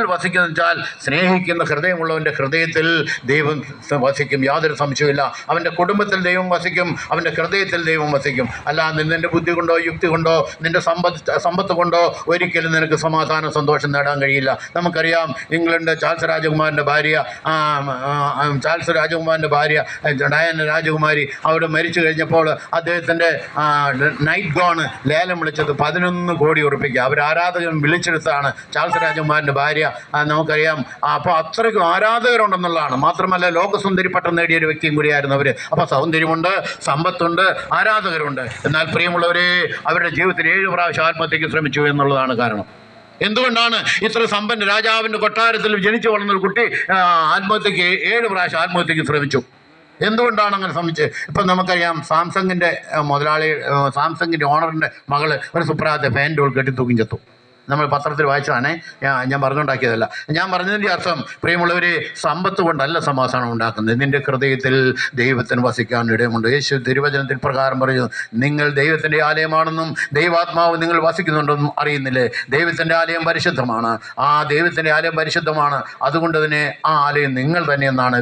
ആരിൽ വസിക്കുന്ന വെച്ചാൽ സ്നേഹിക്കുന്ന ഹൃദയമുള്ളവൻ്റെ ഹൃദയത്തിൽ ദൈവം വസിക്കും, യാതൊരു സംശയമില്ല. അവൻ്റെ കുടുംബത്തിൽ ദൈവം വസിക്കും, അവൻ്റെ ഹൃദയത്തിൽ ദൈവം വസിക്കും. അല്ലാതെ നിൻ്റെ ബുദ്ധി കൊണ്ടോ യുക്തി കൊണ്ടോ നിൻ്റെ സമ്പത്ത് കൊണ്ടോ ഒരിക്കലും നിനക്ക് സമാധാന സന്തോഷം നേടാൻ കഴിയില്ല. നമുക്കറിയാം, ഇംഗ്ലണ്ട് ചാൾസ് രാജകുമാരൻ്റെ ഭാര്യ ഡയാന രാജകുമാരി അവിടെ മരിച്ചു കഴിഞ്ഞപ്പോൾ അദ്ദേഹത്തിൻ്റെ നൈറ്റ് ഗോണ് ലേലം വിളിച്ചത് 11 കോടി ഉറുപ്പിക. അവർ ആരാധകൻ വിളിച്ചെടുത്താണ് ചാൾസ് രാജകുമാരൻ്റെ ഭാര്യ. നമുക്കറിയാം, അപ്പോൾ അത്രയ്ക്കും ആരാധകരുണ്ടെന്നുള്ളതാണ്. മാത്രമല്ല ലോകസുന്ദരി പട്ടം നേടിയ ഒരു വ്യക്തിയും കൂടിയായിരുന്നു അവർ. അപ്പോൾ സൗന്ദര്യമുണ്ട്, സമ്പത്തുണ്ട്, ആരാധകരുണ്ട്. എന്നാൽ പ്രിയമുള്ളവരെ, അവരുടെ ജീവിതത്തിൽ 7 പ്രാവശ്യം ആത്മഹത്യയ്ക്ക് ശ്രമിച്ചു എന്നുള്ളതാണ് കാരണം. എന്തുകൊണ്ടാണ് ഇത്ര സമ്പന്ന രാജാവിൻ്റെ കൊട്ടാരത്തിൽ ജനിച്ചു വളർന്നൊരു കുട്ടി 7 പ്രാവശ്യം ആത്മഹത്യയ്ക്ക് ശ്രമിച്ചു? എന്തുകൊണ്ടാണ് അങ്ങനെ ശ്രമിച്ചത്? ഇപ്പം നമുക്കറിയാം, സാംസങ്ങിൻ്റെ ഓണറിൻ്റെ മകള് ഒരു സുപ്രഭാതത്തെ ഫാൻ കെട്ടി തൂക്കി ചത്തു. നമ്മൾ പത്രത്തിൽ വായിച്ചതാണേ, ഞാൻ പറഞ്ഞുണ്ടാക്കിയതല്ല. ഞാൻ പറഞ്ഞതിൻ്റെ അർത്ഥം, പ്രിയമുള്ളവരെ, സമ്പത്ത് കൊണ്ടല്ല സമാധാനം ഉണ്ടാക്കുന്നത്. നിൻ്റെ ഹൃദയത്തിൽ ദൈവത്തിന് വസിക്കാൻ ഇടമുണ്ട്. യേശു തിരുവചനത്തിൽ പ്രകാരം പറയുന്നു, നിങ്ങൾ ദൈവത്തിൻ്റെ ആലയമാണെന്നും ദൈവാത്മാവ് നിങ്ങൾ വസിക്കുന്നുണ്ടെന്നും അറിയുന്നില്ലേ? ദൈവത്തിൻ്റെ ആലയം പരിശുദ്ധമാണ്. ആ ദൈവത്തിൻ്റെ ആലയം പരിശുദ്ധമാണ്. അതുകൊണ്ട് തന്നെ ആ ആലയം നിങ്ങൾ തന്നെയെന്നാണ്